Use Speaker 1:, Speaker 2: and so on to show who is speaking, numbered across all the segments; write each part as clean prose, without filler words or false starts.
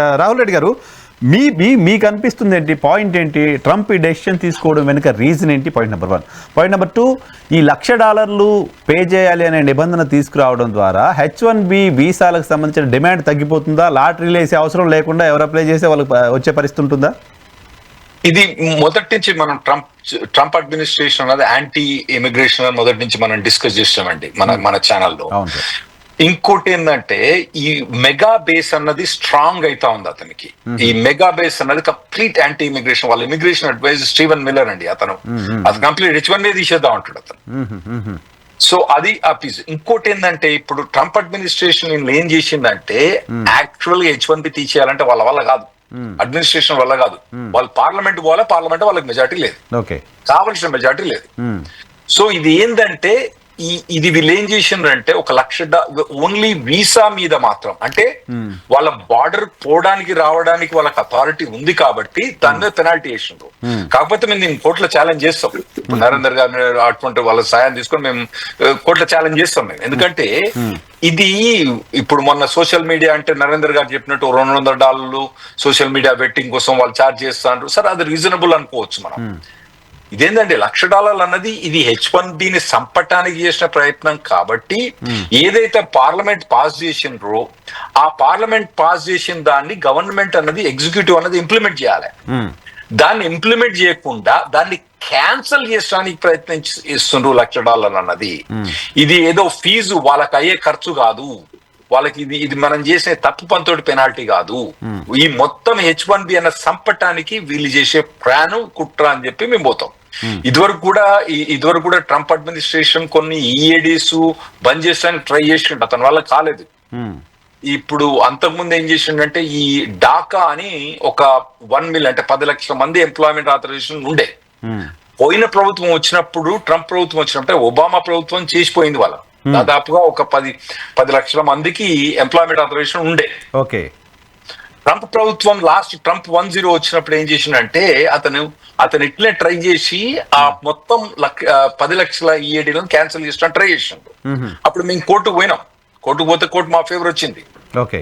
Speaker 1: రాహుల్ రెడ్డి గారు, మీకు అనిపిస్తుంది ఏంటి, పాయింట్ ఏంటి, ట్రంప్ ఈ డెసిషన్ తీసుకోవడం వెనుక రీజన్ ఏంటి? Point number 1. పాయింట్ నెంబర్ 2, ఈ $1,00,000 పే చేయాలి అనే నిబంధన తీసుకురావడం ద్వారా H1B వీసాలకు సంబంధించిన డిమాండ్ తగ్గిపోతుందా? లాటరీలు వేసే అవసరం లేకుండా ఎవరు అప్లై చేసే వాళ్ళకి వచ్చే పరిస్థితి ఉంటుందా?
Speaker 2: ఇది మొదటి నుంచి మనం ట్రంప్ అడ్మినిస్ట్రేషన్ అన్నది యాంటీ ఇమిగ్రేషన్ మొదటి నుంచి మనం డిస్కస్ చేస్తామండి మన ఛానల్లో. ఇంకోటి ఏంటంటే ఈ మెగా బేస్ అన్నది స్ట్రాంగ్ అయితా ఉంది అతనికి. ఈ మెగా బేస్ అన్నది కంప్లీట్ యాంటీ ఇమిగ్రేషన్. వాళ్ళ ఇమిగ్రేషన్ అడ్వైజర్ స్టీవెన్ మిల్లర్ అండి. అతను కంప్లీట్ H1B తీసేద్దాం అంటాడు అతను. సో అది ఆ పీస్. ఇంకోటి ఏంటంటే ఇప్పుడు ట్రంప్ అడ్మినిస్ట్రేషన్ ఏం చేసిందంటే యాక్చువల్ గా H1B తీసేయాలంటే వాళ్ళ వల్ల కాదు, అడ్మినిస్ట్రేషన్ వల్ల కాదు. వాళ్ళు పార్లమెంట్ పోవాలి, పార్లమెంట్ వాళ్ళకి మెజార్టీ లేదు, కావలసిన మెజార్టీ లేదు. సో ఇది ఏంటంటే ఇది వీళ్ళు ఏం చేసిండ్రంటే $1,00,000 ఓన్లీ వీసా మీద మాత్రం, అంటే వాళ్ళ బార్డర్ పోవడానికి రావడానికి వాళ్ళకి అథారిటీ ఉంది కాబట్టి దాని మీద పెనాల్టీ వేసిండ్రు. కాకపోతే మేము దీన్ని కోర్టులో ఛాలెంజ్ చేస్తాం. నరేందర్ గారు అటువంటి వాళ్ళ సాయం తీసుకొని మేము కోర్టులో ఛాలెంజ్ చేస్తాం మేము. ఎందుకంటే ఇది ఇప్పుడు మొన్న సోషల్ మీడియా అంటే నరేందర్ గారు చెప్పినట్టు $200 సోషల్ మీడియా బెట్టింగ్ కోసం వాళ్ళు ఛార్జ్ చేస్తాండ్రు. సరే, అది రీజనబుల్ అనుకోవచ్చు మనం. ఇదేంటంటే $1,00,000 అన్నది ఇది H1Bని సంపటానికి చేసిన ప్రయత్నం కాబట్టి ఏదైతే పార్లమెంట్ పాస్ చేసిండ్రో ఆ పార్లమెంట్ పాస్ చేసిన దాన్ని గవర్నమెంట్ అన్నది ఎగ్జిక్యూటివ్ అన్నది ఇంప్లిమెంట్ చేయాలి. దాన్ని ఇంప్లిమెంట్ చేయకుండా దాన్ని క్యాన్సల్ చేయడానికి ప్రయత్నం చేస్తుండ్రు. $1,00,000 అన్నది ఇది ఏదో ఫీజు, వాళ్ళకి అయ్యే ఖర్చు కాదు, వాళ్ళకి ఇది మనం చేసే తప్పు పనితోటి పెనాల్టీ కాదు. ఈ మొత్తం H1B అన్న సంపటానికి వీళ్ళు చేసే ప్లాన్, కుట్ర అని చెప్పి మేము పోతాం. ఇదివరకు కూడా ట్రంప్ అడ్మినిస్ట్రేషన్ కొన్ని EADs బంద్ చేసడానికి ట్రై చేసిండు, అతని వల్ల కాలేదు. ఇప్పుడు అంతకుముందు ఏం చేసిండంటే ఈ డాకా అని ఒక 1 million అంటే 10 లక్షల మంది ఎంప్లాయ్మెంట్ ఆథరైజేషన్ ఉండే. పోయిన ప్రభుత్వం వచ్చినప్పుడు, ట్రంప్ ప్రభుత్వం వచ్చినప్పుడు ఒబామా ప్రభుత్వం చేసిపోయింది. వాళ్ళ దాదాపుగా ఒక 10 లక్షల మందికి ఎంప్లాయ్మెంట్ ఆథరైజేషన్ ఉండే.
Speaker 1: ఓకే.
Speaker 2: ట్రంప్ ప్రభుత్వం ట్రంప్ 1.0 వచ్చినప్పుడు ఏం చేసిండంటే అతను ఇట్లే ట్రై చేసి ఆ మొత్తం 10 లక్షల EADలను క్యాన్సిల్ చేసిన ట్రై చేసిండు. అప్పుడు మేము కోర్టుకు పోయినాం. కోర్టుకు పోతే కోర్టు మా ఫేవర్ వచ్చింది.
Speaker 1: ఓకే.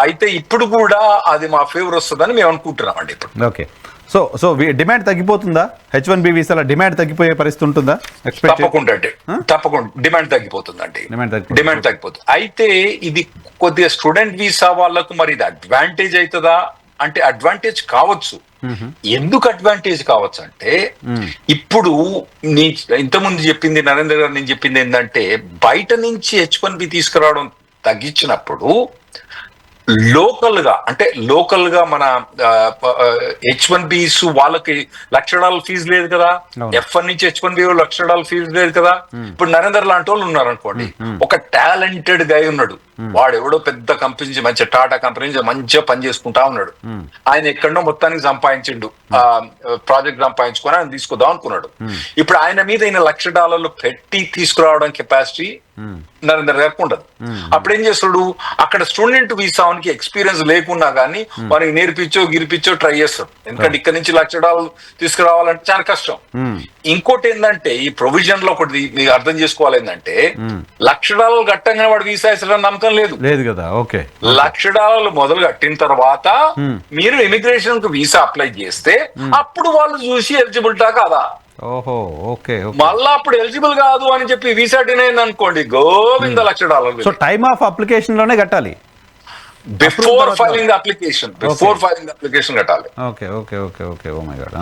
Speaker 1: అయితే
Speaker 2: ఇప్పుడు కూడా అది మా ఫేవర్ వస్తుందని మేము అనుకుంటున్నాం అండి ఇప్పుడు.
Speaker 1: ఓకే. సో డిమాండ్ తగ్గిపోతుందా? H1B వీసాల డిమాండ్ తగ్గిపోయే పరిస్థితి ఉంటుందా?
Speaker 2: తప్పకుండా డిమాండ్ తగ్గిపోతుందండి. డిమాండ్ తగ్గిపోతుంది. అయితే ఇది కొద్దిగా స్టూడెంట్ వీసా వాళ్ళకు మరి ఇది అడ్వాంటేజ్ అవుతుందా అంటే అడ్వాంటేజ్ కావచ్చు. ఎందుకు అడ్వాంటేజ్ కావచ్చు అంటే ఇప్పుడు ఇంతకుముందు చెప్పింది నరేంద్ర గారు, నేను చెప్పింది ఏంటంటే బయట నుంచి H1B తీసుకురావడం తగ్గించినప్పుడు లోకల్ గా మన H1Bs వాళ్ళకి $1,00,000 ఫీజు లేదు కదా. F1 నుంచి H1B $1,00,000 ఫీజు లేదు కదా. ఇప్పుడు నరేందర్ లాంటి వాళ్ళు ఉన్నారు అనుకోండి, ఒక టాలెంటెడ్ గై ఉన్నాడు, వాడు ఎవడో పెద్ద కంపెనీ నుంచి మంచిగా టాటా కంపెనీ నుంచి మంచిగా పని చేసుకుంటా ఉన్నాడు. ఆయన ఎక్కడో మొత్తానికి సంపాదించిండు, ప్రాజెక్ట్ సంపాదించుకొని ఆయన తీసుకుందాం అనుకున్నాడు. ఇప్పుడు ఆయన మీద $1,00,000 పెట్టి తీసుకురావడం కెపాసిటీ నరేందర్ గారికి ఉండదు. అప్పుడు ఏం చేస్తాడు, అక్కడ స్టూడెంట్ వీసాకి ఎక్స్పీరియన్స్ లేకున్నా కానీ మనకి గిరిపించో ట్రై చేస్తాడు. ఎందుకంటే ఇక్కడ నుంచి $1,00,000 తీసుకురావాలంటే చాలా కష్టం. ఇంకోటి ఏంటంటే ఈ ప్రొవిజన్ లో ఒకటి మీకు అర్థం చేసుకోవాలి ఏంటంటే $1,00,000 కట్టంగానే వాడు వీసా ఇస్తాడని నమ్మకం లేదు కదా. ఓకే. $1,00,000 మొదలు కట్టిన తర్వాత మీరు ఇమిగ్రేషన్ కు వీసా అప్లై చేస్తే అప్పుడు వాళ్ళు చూసి ఎలిజిబిలిటా కాదా.
Speaker 1: ఓహో. ఓకే.
Speaker 2: మళ్ళా అప్పుడు ఎలిజిబుల్ కాదు అని చెప్పి వీసా డినైన్ అనుకోండి, Govinda $1,00,000.
Speaker 1: So time of application లోనే కట్టాలి,
Speaker 2: బిఫోర్ ఫైలింగ్ అప్లికేషన్ కట్టాలి.
Speaker 1: Okay. Okay. Okay. Okay. Oh my god.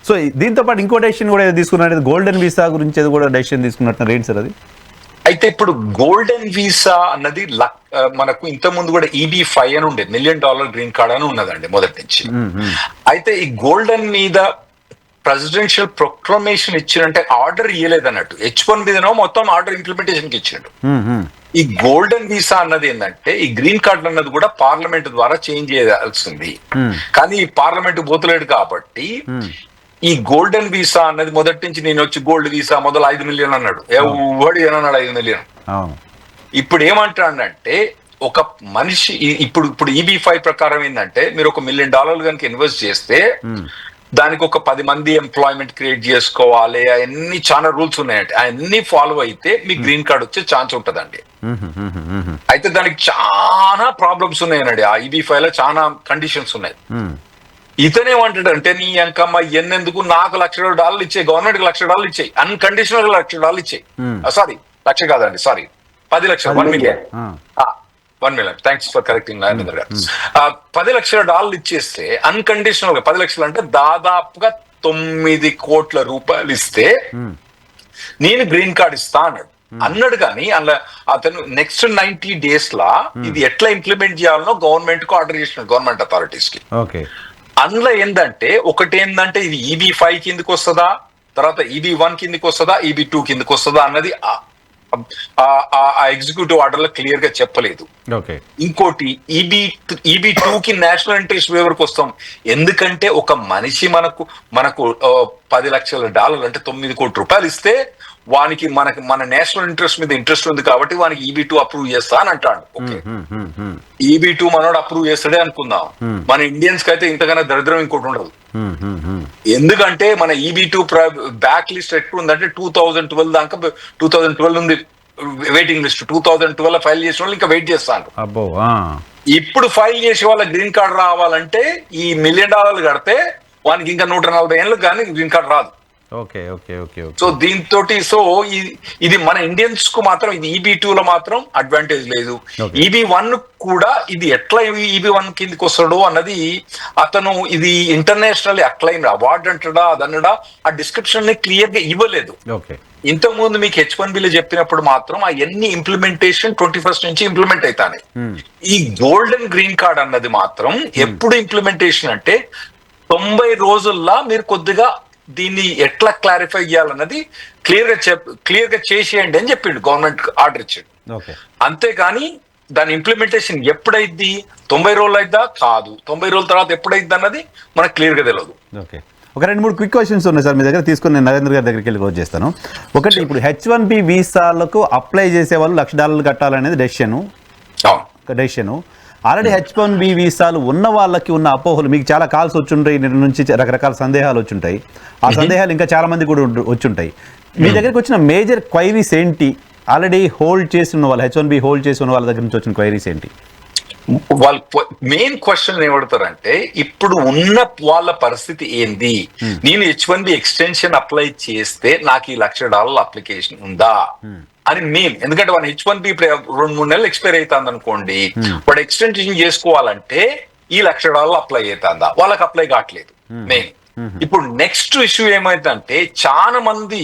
Speaker 1: So దీంతో పాటు ఇంకో డెసిషన్ కూడా తీసుకున్నట్టు, గోల్డెన్ వీసా గురించి కూడా డెసిషన్ తీసుకున్నట్టు ఏంటి సార్ అది?
Speaker 2: అయితే ఇప్పుడు గోల్డెన్ వీసా అన్నది మనకు ఇంత ముందు కూడా EB-5 అని ఉండేది, $1 million గ్రీన్ కార్డ్ అని ఉన్నదండి మొదటి నుంచి. అయితే ఈ గోల్డెన్ మీద ప్రెసిడెన్షియల్ ప్రొక్లమేషన్ ఇచ్చినంటే ఆర్డర్ ఇయ్యలేదు అన్నట్టు. H1 మీదనో మొత్తం ఆర్డర్ ఇంప్లిమెంటేషన్ కి ఇచ్చినట్టు. ఈ గోల్డెన్ వీసా అన్నది ఏంటంటే ఈ గ్రీన్ కార్డ్ అన్నది కూడా పార్లమెంట్ ద్వారా చేంజ్ చేయాల్సింది. కానీ ఈ పార్లమెంట్ పోతలేడు కాబట్టి ఈ గోల్డెన్ వీసా అన్నది మొదటి నుంచి నేను వచ్చి గోల్డ్ వీసా మొదలు 5 million అన్నాడు. ఎవడు ఏమన్నాడు 5 million. ఇప్పుడు ఏమంటాడంటే ఒక మనిషి ఇప్పుడు EB-5 ప్రకారం ఏంటంటే మీరు $1 million కనుక ఇన్వెస్ట్ చేస్తే దానికి ఒక 10 మంది ఎంప్లాయ్మెంట్ క్రియేట్ చేసుకోవాలి, అవన్నీ చాలా రూల్స్ ఉన్నాయండి. అవన్నీ ఫాలో అయితే మీకు గ్రీన్ కార్డ్ వచ్చే ఛాన్స్ ఉంటదండి. అయితే దానికి చాలా ప్రాబ్లమ్స్ ఉన్నాయండి. ఆ EB-5 లో చాలా కండిషన్స్ ఉన్నాయి. ఇతనేమంటాడంటే, నీ అంకమ్మ ఎన్నెందుకు, నాకు $1,00,000 ఇచ్చాయి, గవర్నమెంట్ కి $1,00,000 ఇచ్చాయి, అన్కండిషనల్ $1,00,000 ఇచ్చాయి. సారీ, లక్ష కాదండి, సారీ, 10 లక్షలు, 1 million, 1 million. Thanks for correcting Nagendra గారు. $10 లక్షలు ఇచ్చేస్తే అన్కండిషనల్ గా, 10 లక్షలు అంటే దాదాపుగా 9 కోట్ల రూపాయలు ఇస్తే నేను గ్రీన్ కార్డ్ ఇస్తా అన్నాడు. కానీ అలా అతను నెక్స్ట్ 90 days లా ఇది ఎట్లా ఇంప్లిమెంట్ చేయాలనో గవర్నమెంట్ కు ఆర్డర్ చేసినాడు, గవర్నమెంట్ అథారిటీస్ కి. అందులో ఏంటంటే, ఒకటి ఏంటంటే ఇది EB-5 కిందకి వస్తుందా, తర్వాత EB-1 కిందకి వస్తుందా, EB-2 కిందకి వస్తుందా అన్నది ఆ ఎగ్జిక్యూటివ్ ఆర్డర్ లో క్లియర్ గా చెప్పలేదు. ఇంకోటి, EB-2 కి నేషనల్ ఇంట్రెస్ట్ వేవర్కి వస్తాం. ఎందుకంటే ఒక మనిషి మనకు $10 లక్షల అంటే 9 కోట్ల రూపాయలు ఇస్తే వానికి మన నేషనల్ ఇంట్రెస్ట్ మీద ఇంట్రెస్ట్ ఉంది కాబట్టి వానికి EB-2 అప్రూవ్ చేస్తా అని అంటాడు. ఓకే, EB-2 మనోడు అప్రూవ్ చేస్తాడే అనుకుందాం. మన ఇండియన్స్ కి అయితే ఇంతకన్నా దరిద్రం ఇంకోటి ఉండదు. ఎందుకంటే మన EB-2 బ్యాక్ లిస్ట్ ఎట్లా ఉందంటే 2012 దాకా, 2012 ఉంది వెయిటింగ్ లిస్ట్. 2012 ఫైల్ చేసిన వాళ్ళు ఇంకా వెయిట్ చేస్తాను. ఇప్పుడు ఫైల్ చేసే వాళ్ళ గ్రీన్ కార్డ్ రావాలంటే ఈ $1 మిలియన్ కడితే వానికి ఇంకా 140 ఏళ్ళు కానీ గ్రీన్ కార్డ్ రాదు. సో దీంతో ఇది మన ఇండియన్స్ కు మాత్రం, ఇది EB-2 లో మాత్రం అడ్వాంటేజ్ లేదు. EB-1 కూడా ఇది ఎట్లా EB-1 కిందకి వస్తాడో అన్నది అతను, ఇది ఇంటర్నేషనల్ అక్లైమ్ అవార్డు అంటాడా అదన్నడా, ఆ డిస్క్రిప్షన్ ని క్లియర్ గా ఇవ్వలేదు. ఇంతకు ముందు మీకు H-1B లో చెప్పినప్పుడు మాత్రం ఆ ఎన్ని ఇంప్లిమెంటేషన్ 21st నుంచి ఇంప్లిమెంట్ అవుతాయి. ఈ గోల్డెన్ గ్రీన్ కార్డ్ అన్నది మాత్రం ఎప్పుడు ఇంప్లిమెంటేషన్ అంటే 90 రోజుల్లో మీరు కొద్దిగా దీన్ని ఎట్లా క్లారిఫై చేయాలన్నది క్లియర్ గా చేసేయండి అని చెప్పిండు, గవర్నమెంట్ ఆర్డర్ ఇచ్చాడు. అంతేగాని దాని ఇంప్లిమెంటేషన్ ఎప్పుడైద్ది, 90 రోజులు అయిద్దా కాదు, 90 రోజుల తర్వాత ఎప్పుడైద్ది అన్నది మనకు క్లియర్ గా తెలియదు.
Speaker 1: ఒక 2-3 క్విక్ క్వశ్చన్స్ ఉన్నాయి సార్ మీ దగ్గర, తీసుకుని నేను నరేంద్ర గారి దగ్గరికి వెళ్ళి క్లోజ్ చేస్తాను. ఒకటి, ఇప్పుడు H-1B వీసాలకు అప్లై చేసే వాళ్ళు $1,00,000 కట్టాలనేది డెసిషను. ఆల్రెడీ H-1B వీసాలు ఉన్న వాళ్ళకి ఉన్న అపోహలు, మీకు చాలా కాల్స్ వచ్చుంటాయి, నుంచి రకరకాల సందేహాలు వచ్చుంటాయి. ఆ సందేహాలు ఇంకా చాలా మంది కూడా వచ్చుంటాయి. మీ దగ్గరికి వచ్చిన మేజర్ క్వైరీస్ ఏంటి? ఆల్రెడీ హోల్డ్ చేసి ఉన్న వాళ్ళు, H-1B హోల్డ్ చేసి ఉన్న వాళ్ళ దగ్గర నుంచి వచ్చిన క్వైరీస్ ఏంటి?
Speaker 2: వాళ్ళ మెయిన్ క్వశ్చన్ ఏమడతారంటే, ఇప్పుడు ఉన్న వాళ్ళ పరిస్థితి ఏంది, నేను H-1B ఎక్స్టెన్షన్ అప్లై చేస్తే నాకు ఈ $1,00,000 అప్లికేషన్ ఉందా అని మెయిన్. ఎందుకంటే వాడు H-1B ఇప్పుడు 2-3 నెలలు ఎక్స్పైర్ అవుతుంది అనుకోండి, వాడు ఎక్స్టెన్షన్ చేసుకోవాలంటే ఈ $1,00,000 అప్లై అవుతుందా, వాళ్ళకి అప్లై కావట్లేదు మెయిన్. ఇప్పుడు నెక్స్ట్ ఇష్యూ ఏమైందంటే, చాలా మంది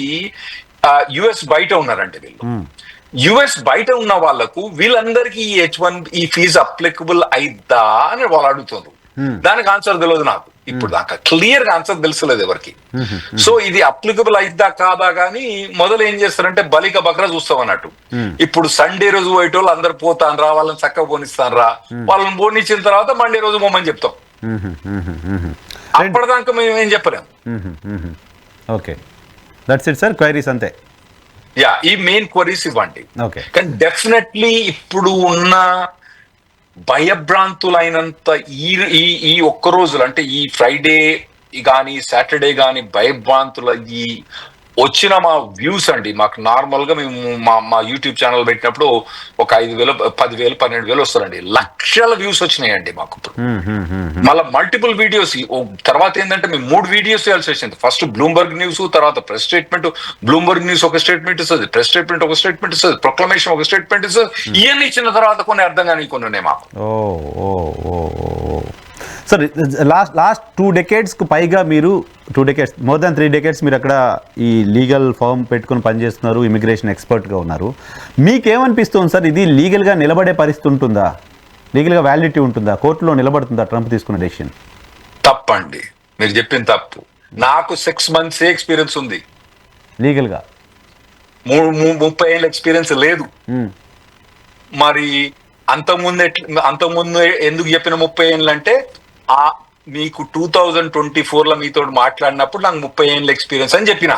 Speaker 2: US బయట ఉన్నారంటే, వీళ్ళు US బయట ఉన్న వాళ్ళకు వీళ్ళందరికీ ఈ H-1B ఈ ఫీజు అప్లికబుల్ అయిద్దా అని వాళ్ళు అడుగుతున్నారు. దానికి ఆన్సర్ తెలియదు నాకు ఇప్పుడు దాకా, క్లియర్ గా ఆన్సర్ తెలుసలేదు ఎవరికి. సో ఇది అప్లికబుల్ అయిద్దా కాదా కానీ మొదలు ఏం చేస్తారంటే బలిక బక్రా చూస్తాం అన్నట్టు. ఇప్పుడు సండే రోజు పోయేటోళ్ళు అందరు పోతాను రా, వాళ్ళని చక్కగా పోనిస్తాను రా, వాళ్ళని పోనిచ్చిన తర్వాత మండే రోజు పోమని చెప్తాం. అప్పటిదాకా మేము ఏం చెప్పలేము.
Speaker 1: Okay, that's it sir, queries అంతే.
Speaker 2: ఈ మెయిన్ క్వరీస్ ఇవ్వండి. కానీ డెఫినెట్లీ ఇప్పుడు ఉన్న భయభ్రాంతులైనంత ఈ ఒక్క రోజులు అంటే ఈ ఫ్రైడే గాని సాటర్డే గాని భయభ్రాంతుల ఈ వచ్చిన మా వ్యూస్ అండి, మాకు నార్మల్ గా మేము మా యూట్యూబ్ ఛానల్ పెట్టినప్పుడు ఒక 5,000, 10,000, 12,000 వస్తారండి. లక్షల వ్యూస్ వచ్చినాయండి మాకు ఇప్పుడు. మళ్ళీ మల్టిపుల్ వీడియోస్. తర్వాత ఏంటంటే మేము 3 వీడియోస్ చేయాల్సి వచ్చింది. ఫస్ట్ బ్లూంబర్గ్ న్యూస్, తర్వాత ప్రెస్ స్టేట్మెంట్. బ్లూంబర్గ్ న్యూస్ ఒక స్టేట్మెంట్ ఇస్తుంది, ప్రెస్ స్టేట్మెంట్ ఒక స్టేట్మెంట్ ఇస్తుంది, ప్రొక్లమేషన్ ఒక స్టేట్మెంట్ ఇస్తుంది. ఇవన్నీ ఇచ్చిన తర్వాత కొన్ని అర్థం కానీ కొన్ని ఉన్నాయి మాకు.
Speaker 1: సార్, లాస్ట్ 2 decades పైగా మీరు, 2 decades, మోర్ దాన్ 3 decades మీరు అక్కడ ఈ లీగల్ ఫర్మ్ పెట్టుకుని పనిచేస్తున్నారు, ఇమిగ్రేషన్ ఎక్స్పర్ట్గా ఉన్నారు. మీకేమనిపిస్తుంది సార్, ఇది లీగల్గా నిలబడే పరిస్థితి ఉంటుందా, లీగల్గా వ్యాలిడిటీ ఉంటుందా, కోర్టులో నిలబడుతుందా ట్రంప్ తీసుకున్న డెసిషన్?
Speaker 2: తప్పండి, మీరు చెప్పిన తప్పు. నాకు 6 months ఎక్స్పీరియన్స్ ఉంది
Speaker 1: లీగల్గా,
Speaker 2: 30 ఏళ్ళ ఎక్స్పీరియన్స్ లేదు. మరి అంతకుముందు ఎందుకు చెప్పిన 30 ఏళ్ళు అంటే, మీకు 2024 మీతో మాట్లాడినప్పుడు నాకు 30 ఏళ్ళ ఎక్స్పీరియన్స్ అని చెప్పిన.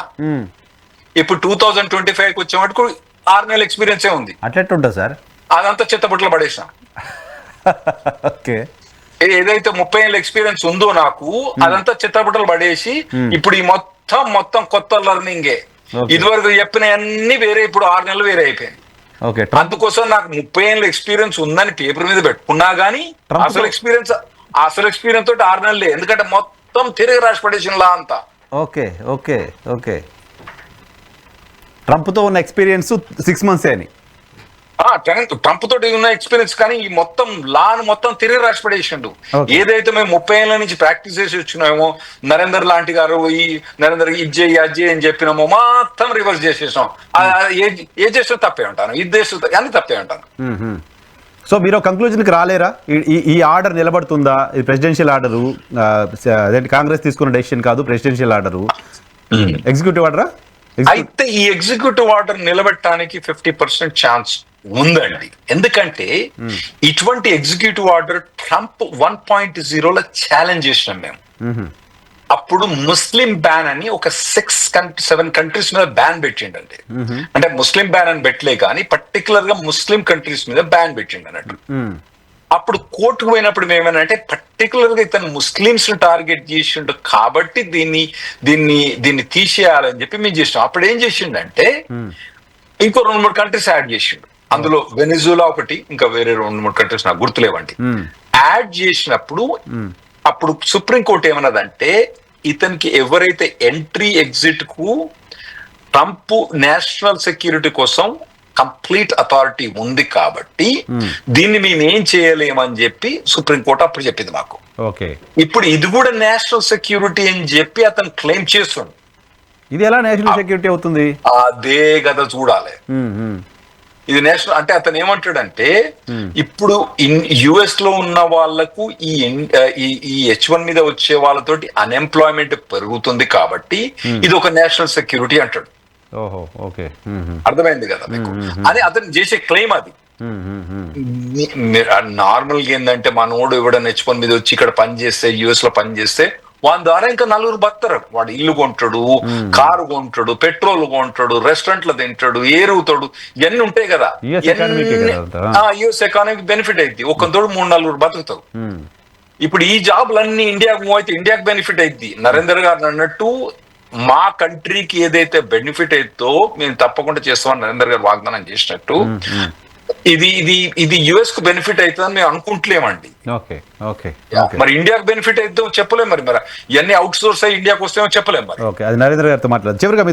Speaker 2: ఇప్పుడు 2025 వచ్చే మటుకు 6 నెలల ఎక్స్పీరియన్సే ఉంది.
Speaker 1: అట్లా ఉంటుంది సార్,
Speaker 2: అదంతా చెత్తబుట్టలో పడేసిన.
Speaker 1: ఓకే,
Speaker 2: ఏదైతే 30 ఏళ్ళ ఎక్స్పీరియన్స్ ఉందో నాకు అదంతా చిత్తబుట్టలు పడేసి ఇప్పుడు ఈ మొత్తం కొత్త లెర్నింగే. ఇదివరకు చెప్పిన అన్ని వేరే, ఇప్పుడు 6 నెలలు వేరే అయిపోయింది.
Speaker 1: ఓకే,
Speaker 2: అందుకోసం నాకు 30 ఏళ్ళ ఎక్స్పీరియన్స్ ఉందని పేపర్ మీద పెట్టుకున్నా గానీ అసలు ఎక్స్పీరియన్స్ తోటి 6 నెలలే, ఎందుకంటే మొత్తం తిరిగి రాసి పడేసినలా అంతా.
Speaker 1: ఓకే ఓకే ఓకే, ట్రంప్తో ఉన్న ఎక్స్పీరియన్స్ 6 months అని.
Speaker 2: ట్రంప్ తోటి ఉన్న ఎక్స్పీరియన్స్ కానీ ఈ మొత్తం లాను మొత్తం తిరిగి రాసి పడేసిండు. ఏదైతే మేము 30 ఏళ్ళ నుంచి ప్రాక్టీస్ చేసి వచ్చినామో, నరేందర్ లాంటి గారు ఈ నరేందర్ ఇది అని చెప్పినామో మొత్తం రివర్స్ చేసేసాం. ఏ చేస్తే తప్పే ఉంటాను, ఇది చేస్తే అన్ని తప్పే ఉంటాను.
Speaker 1: సో మీరు కంక్లూజన్కి రాలేరా? ఈ ఆర్డర్ నిలబడుతుందా? ఇది ప్రెసిడెన్షియల్ ఆర్డరు, అదేంటి కాంగ్రెస్ తీసుకున్న డెసిషన్ కాదు, ప్రెసిడెన్షియల్ ఆర్డరు, ఎగ్జిక్యూటివ్ ఆర్డరా?
Speaker 2: అయితే ఈ ఎగ్జిక్యూటివ్ ఆర్డర్ నిలబెట్టడానికి 50% ఛాన్స్ ఉందండి. ఎందుకంటే ఇటువంటి ఎగ్జిక్యూటివ్ ఆర్డర్ ట్రంప్ 1.0లో ఛాలెంజ్ చేసినాం మేము. అప్పుడు ముస్లిం బ్యాన్ అని ఒక 6-7 కంట్రీస్ మీద బ్యాన్ పెట్టిండండి. అంటే ముస్లిం బ్యాన్ అని పెట్టలే కానీ పర్టికులర్ గా ముస్లిం కంట్రీస్ మీద బ్యాన్ పెట్టిండు అన్నట్టు. అప్పుడు కోర్టుకు పోయినప్పుడు మేమేమంటే పర్టికులర్ గా ఇతను ముస్లింస్ ను టార్గెట్ చేసిండు కాబట్టి దీన్ని తీసేయాలని చెప్పి మేము చేసినాం. అప్పుడు ఏం చేసిండంటే ఇంకో 2-3 కంట్రీస్ యాడ్ చేసిండు. అందులో వెనిజులా ఒకటి, ఇంకా వేరే 2-3 కంట్రీస్ నాకు గుర్తులేవండి. యాడ్ చేసినప్పుడు అప్పుడు సుప్రీంకోర్టు ఏమన్నదంటే ఇతనికి ఎవరైతే ఎంట్రీ ఎగ్జిట్ కు ట్రంప్ నేషనల్ సెక్యూరిటీ కోసం కంప్లీట్ అథారిటీ ఉంది కాబట్టి దీన్ని మేము ఏం చేయలేమని చెప్పి సుప్రీంకోర్టు అప్పుడు చెప్పింది మాకు. ఇప్పుడు ఇది కూడా నేషనల్ సెక్యూరిటీ అని చెప్పి అతను క్లెయిమ్ చేస్తుండు.
Speaker 1: ఇది ఎలా నేషనల్ సెక్యూరిటీ అవుతుంది? అదే
Speaker 2: కదా చూడాలి. ఇది నేషనల్ అంటే అతను ఏమంటాడంటే ఇప్పుడు యుఎస్ లో ఉన్న వాళ్లకు ఈ H1 మీద వచ్చే వాళ్ళతోటి అన్ఎంప్లాయ్మెంట్ పెరుగుతుంది కాబట్టి ఇది ఒక నేషనల్ సెక్యూరిటీ అంటాడు. అర్థమైంది కదా మీకు? అని అతను చేసే క్లెయిమ్ అది. నార్మల్ గా ఏంటంటే మనోడు ఎవడన్నా H1 మీద వచ్చి ఇక్కడ పని చేస్తే, యుఎస్ లో పని చేస్తే వాని ద్వారా ఇంకా 4 బతారు. వాడు ఇల్లు కొంటాడు, కారు కొంటాడు, పెట్రోల్ కొంటాడు, రెస్టారెంట్లో తింటాడు, ఏరుగుతాడు, ఇవన్నీ ఉంటాయి కదా. యుఎస్ ఎకానమీకి బెనిఫిట్ అయింది. ఒక్కంతోడు 3-4 బతుకుతావు. ఇప్పుడు ఈ జాబ్లన్నీ ఇండియాకు మూవ్ అయితే ఇండియాకు బెనిఫిట్ అయింది. నరేందర్ గారు అన్నట్టు మా కంట్రీకి ఏదైతే బెనిఫిట్ అవుతుందో మేము తప్పకుండా చేస్తామని నరేందర్ గారు వాగ్దానం చేసినట్టు ఇది యుఎస్ కు బెనిఫిట్ అవుతుందని మేము అనుకుంటలేమండి. మరి ఇండియాకు బెనిఫిట్ అవుతుందో చెప్పలేము. మరి ఇవన్నీ అవుట్ సోర్స్ అయ్యి ఇండియాకి వస్తేమో చెప్పలేము. మరి
Speaker 1: అది నరేంద్ర గారితో మాట్లాడదు చివరిగా